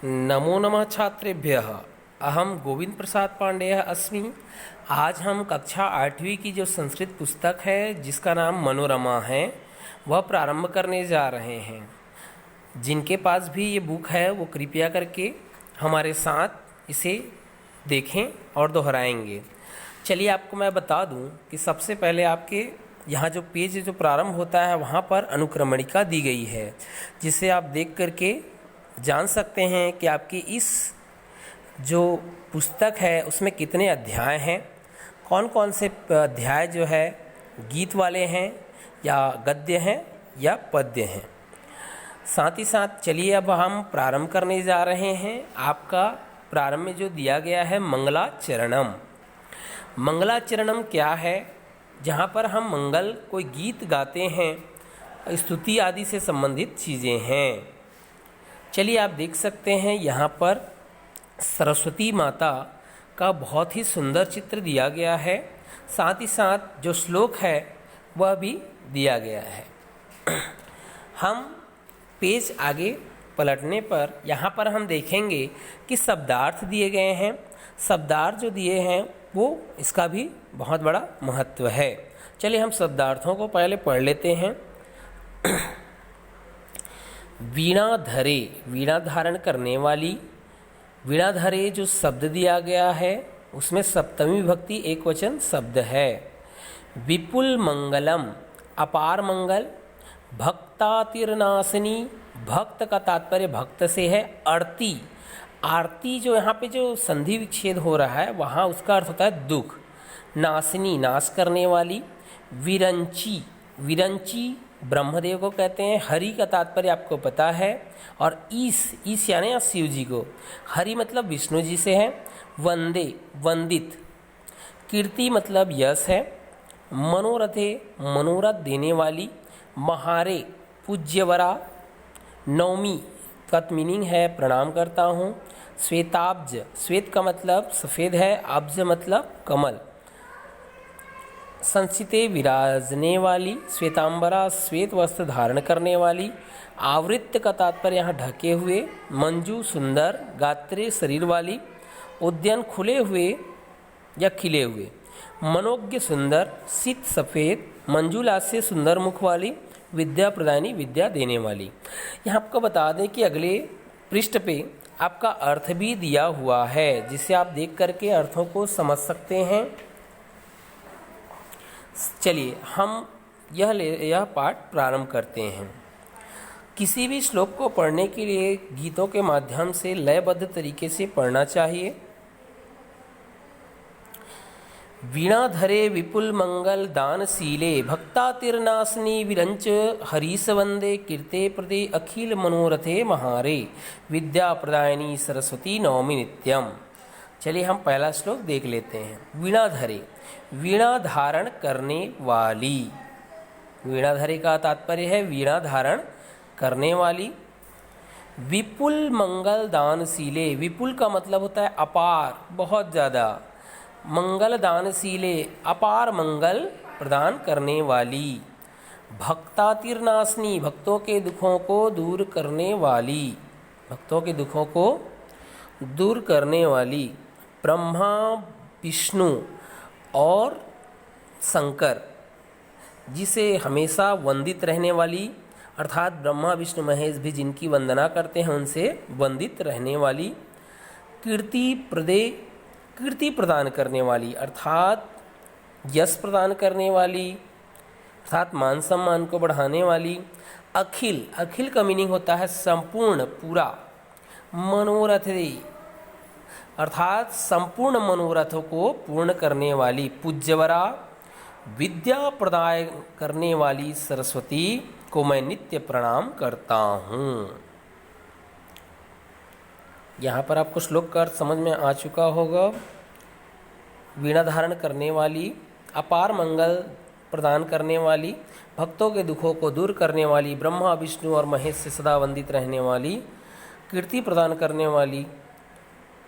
नमो नमः छात्रेभ्यः। अहम गोविंद प्रसाद पांडेय अस्मि। आज हम कक्षा 8वीं की जो संस्कृत पुस्तक है जिसका नाम मनोरमा है वह प्रारंभ करने जा रहे हैं। जिनके पास भी ये बुक है वो कृपया करके हमारे साथ इसे देखें और दोहराएंगे। चलिए आपको मैं बता दूं कि सबसे पहले आपके यहाँ जो पेज जो प्रारंभ होता है वहाँ पर अनुक्रमणिका दी गई है, जिसे आप देख करके जान सकते हैं कि आपकी इस जो पुस्तक है उसमें कितने अध्याय हैं, कौन कौन से अध्याय जो है गीत वाले हैं या गद्य हैं या पद्य हैं। साथ ही साथ चलिए अब हम प्रारंभ करने जा रहे हैं। आपका प्रारंभ में जो दिया गया है मंगलाचरणम। मंगलाचरणम क्या है? जहाँ पर हम मंगल कोई गीत गाते हैं, स्तुति आदि से संबंधित चीज़ें हैं। चलिए आप देख सकते हैं यहाँ पर सरस्वती माता का बहुत ही सुंदर चित्र दिया गया है। साथ ही साथ जो श्लोक है वह भी दिया गया है। हम पेज आगे पलटने पर यहाँ पर हम देखेंगे कि शब्दार्थ दिए गए हैं। शब्दार्थ जो दिए हैं वो इसका भी बहुत बड़ा महत्व है। चलिए हम शब्दार्थों को पहले पढ़ लेते हैं। वीणा धरे, वीणा धारण करने वाली। वीणा धरे जो शब्द दिया गया है उसमें सप्तमी विभक्ति एक वचन शब्द है। विपुल मंगलम, अपार मंगल। भक्तातिर्नाशनी, भक्त का तात्पर्य भक्त से है। आरती, आरती जो यहाँ पे जो संधि विच्छेद हो रहा है वहाँ उसका अर्थ होता है दुख। नाशनी, नाश करने वाली। विरंची, विरंची ब्रह्मदेव को कहते हैं। हरि का तात्पर्य आपको पता है। और ईश यानी शिव जी को। हरि मतलब विष्णु जी से है। वंदे, वंदित। कीर्ति मतलब यश है। मनोरथे, मनोरथ देने वाली। महारे, पूज्यवरा। नवमी का मीनिंग है प्रणाम करता हूँ। श्वेताब्ज, श्वेत का मतलब सफ़ेद है, अब्ज मतलब कमल। संचिते, विराजने वाली। श्वेतांबरा, श्वेत वस्त्र धारण करने वाली। आवृत्त का तात्पर्य यहाँ ढके हुए। मंजू, सुंदर। गात्रे, शरीर वाली। उद्यान, खुले हुए या खिले हुए। मनोज्ञ, सुंदर। शीत, सफ़ेद। मंजूलास्य, सुंदर मुख वाली। विद्या प्रदानी, विद्या देने वाली। यहाँ आपको बता दें कि अगले पृष्ठ पे आपका अर्थ भी दिया हुआ है, जिसे आप देख करके अर्थों को समझ सकते हैं। चलिए हम यह पाठ प्रारंभ करते हैं। किसी भी श्लोक को पढ़ने के लिए गीतों के माध्यम से लयबद्ध तरीके से पढ़ना चाहिए। वीणा धरे विपुल मंगल दानशीले, भक्तातिर्नाशनी विरंच हरीश वंदे, कीर्ते प्रदे अखिल मनोरथे महारे, विद्या प्रदायिनी सरस्वती नवमी नित्यम। चलिए हम पहला श्लोक देख लेते हैं। वीणा धरे, वीणा धारण करने वाली। वीणा धरे का तात्पर्य है वीणा धारण करने वाली। विपुल मंगल दानशीले, विपुल का मतलब होता है अपार, बहुत ज़्यादा। मंगल दानशीले, अपार मंगल प्रदान करने वाली। भक्तातिर्नाशनी, भक्तों के दुखों को दूर करने वाली। भक्तों के दुखों को दूर करने वाली। ब्रह्मा, विष्णु और शंकर, जिसे हमेशा वंदित रहने वाली, अर्थात ब्रह्मा विष्णु महेश भी जिनकी वंदना करते हैं उनसे वंदित रहने वाली। कीर्ति प्रदे, कीर्ति प्रदान करने वाली, अर्थात यश प्रदान करने वाली, अर्थात मान सम्मान को बढ़ाने वाली। अखिल, अखिल का मीनिंग होता है संपूर्ण, पूरा। मनोरथे, अर्थात संपूर्ण मनोरथों को पूर्ण करने वाली। पूज्यवरा, विद्या प्रदान करने वाली सरस्वती को मैं नित्य प्रणाम करता हूँ। यहाँ पर आपको श्लोक का अर्थ समझ में आ चुका होगा। वीणा धारण करने वाली, अपार मंगल प्रदान करने वाली, भक्तों के दुखों को दूर करने वाली, ब्रह्मा विष्णु और महेश से सदा वंदित रहने वाली, कीर्ति प्रदान करने वाली,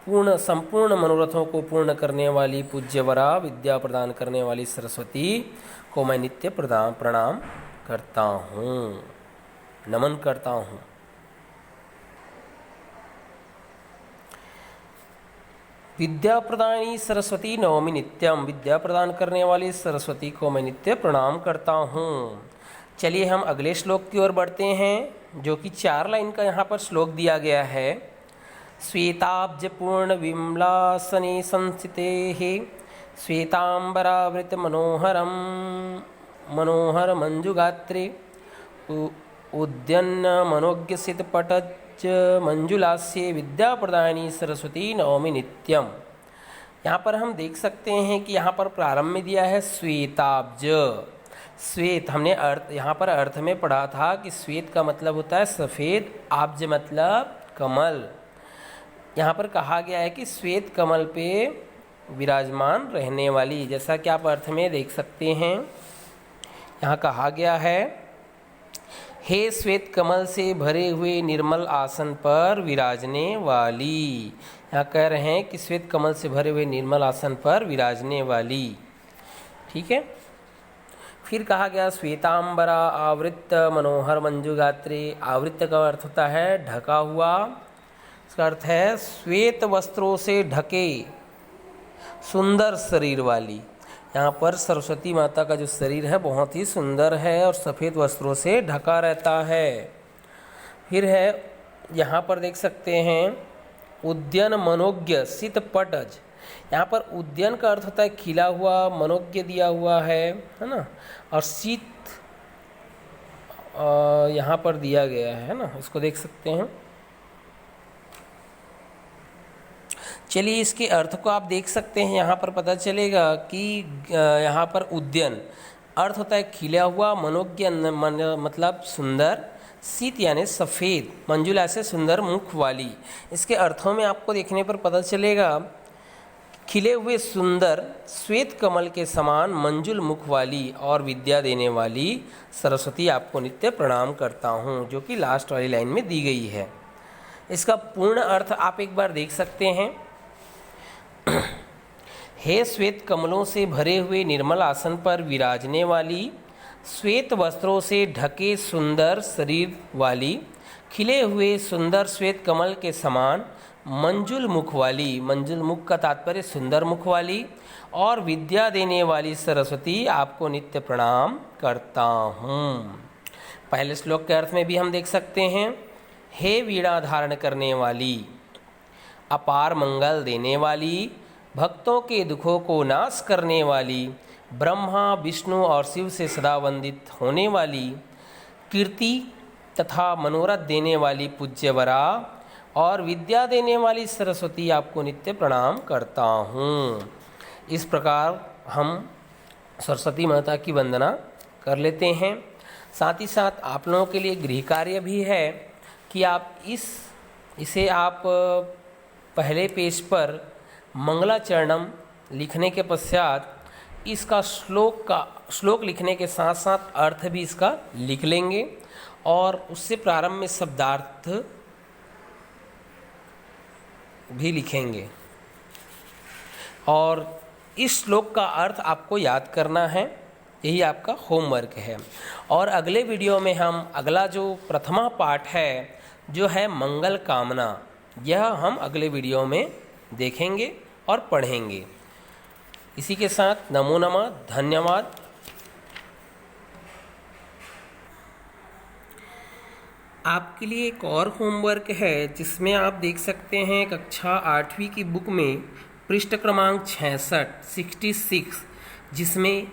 पूर्ण संपूर्ण मनोरथों को पूर्ण करने वाली पूज्यवरा, विद्या प्रदान करने वाली सरस्वती को मैं नित्य प्रणाम करता हूँ, नमन करता हूँ। विद्या प्रदानी सरस्वती नवमी नित्यम, विद्या प्रदान करने वाली सरस्वती को मैं नित्य प्रणाम करता हूँ। चलिए हम अगले श्लोक की ओर बढ़ते हैं, जो कि 4 लाइन का यहाँ पर श्लोक दिया गया है। श्वेताब्ज पूर्ण विमलासने संस्थितेः श्वेतांबरावृत मनोहरम मनोहर मंजुगात्रे उद्यन्न मनोज्ञसित पटज मंजुलास्ये विद्या प्रदानी सरस्वती नवमी नित्यम। यहाँ पर हम देख सकते हैं कि यहाँ पर प्रारंभ में दिया है श्वेताब्ज। श्वेत हमने अर्थ यहाँ पर अर्थ में पढ़ा था कि श्वेत का मतलब होता है सफ़ेद, आब्ज मतलब कमल। यहाँ पर कहा गया है कि श्वेत कमल पे विराजमान रहने वाली, जैसा कि आप अर्थ में देख सकते हैं। यहाँ कहा गया है, हे श्वेत कमल से भरे हुए निर्मल आसन पर विराजने वाली। यहाँ कह रहे हैं कि श्वेत कमल से भरे हुए निर्मल आसन पर विराजने वाली। ठीक है। फिर कहा गया श्वेतांबरा आवृत मनोहर मंजुगात्रे। आवृत का अर्थ होता है ढका हुआ, इसका अर्थ है श्वेत वस्त्रों से ढके सुंदर शरीर वाली। यहाँ पर सरस्वती माता का जो शरीर है बहुत ही सुंदर है और सफ़ेद वस्त्रों से ढका रहता है। फिर है यहाँ पर देख सकते हैं उद्यन मनोज्ञ सित पटज। यहाँ पर उद्यन का अर्थ होता है खिला हुआ, मनोज्ञ दिया हुआ है ना, और शीत यहाँ पर दिया गया है ना, इसको देख सकते हैं। चलिए इसके अर्थ को आप देख सकते हैं। यहाँ पर पता चलेगा कि यहाँ पर उद्यन अर्थ होता है खिला हुआ, मनोज्ञ मतलब सुंदर, शीत यानी सफ़ेद, मंजुला से सुंदर मुख वाली। इसके अर्थों में आपको देखने पर पता चलेगा खिले हुए सुंदर श्वेत कमल के समान मंजुल मुख वाली और विद्या देने वाली सरस्वती आपको नित्य प्रणाम करता हूँ, जो कि लास्ट वाली लाइन में दी गई है। इसका पूर्ण अर्थ आप एक बार देख सकते हैं। हे श्वेत कमलों से भरे हुए निर्मल आसन पर विराजने वाली, श्वेत वस्त्रों से ढके सुंदर शरीर वाली, खिले हुए सुंदर श्वेत कमल के समान मंजुल मुख वाली, मंजुल मुख का तात्पर्य सुंदर मुख वाली, और विद्या देने वाली सरस्वती आपको नित्य प्रणाम करता हूँ। पहले श्लोक के अर्थ में भी हम देख सकते हैं, हे वीणा धारण करने वाली, अपार मंगल देने वाली, भक्तों के दुखों को नाश करने वाली, ब्रह्मा विष्णु और शिव से सदा वंदित होने वाली, कीर्ति तथा मनोरथ देने वाली पूज्यवरा और विद्या देने वाली सरस्वती आपको नित्य प्रणाम करता हूँ। इस प्रकार हम सरस्वती माता की वंदना कर लेते हैं। साथ ही साथ आप लोगों के लिए गृह कार्य भी है कि आप इसे आप पहले पेज पर मंगलाचरणम लिखने के पश्चात इसका श्लोक लिखने के साथ साथ अर्थ भी इसका लिख लेंगे और उससे प्रारंभ में शब्दार्थ भी लिखेंगे। और इस श्लोक का अर्थ आपको याद करना है, यही आपका होमवर्क है। और अगले वीडियो में हम अगला जो प्रथमा पाठ है जो है मंगल कामना, यह हम अगले वीडियो में देखेंगे और पढ़ेंगे। इसी के साथ नमो नमः, धन्यवाद। आपके लिए एक और होमवर्क है जिसमें आप देख सकते हैं कक्षा 8वीं की बुक में पृष्ठ क्रमांक 66 जिसमें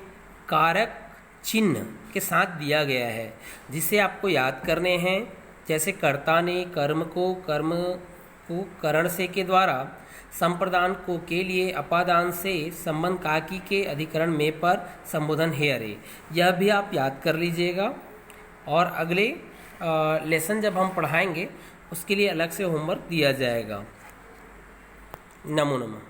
कारक चिन्ह के साथ दिया गया है, जिसे आपको याद करने हैं। जैसे कर्ता ने कर्म को करण से के द्वारा, संप्रदान को के लिए अपादान से, संबंध काकी के अधिकरण में पर संबोधन है अरे, यह भी आप याद कर लीजिएगा। और अगले लेसन जब हम पढ़ाएंगे उसके लिए अलग से होमवर्क दिया जाएगा। नमो नमः।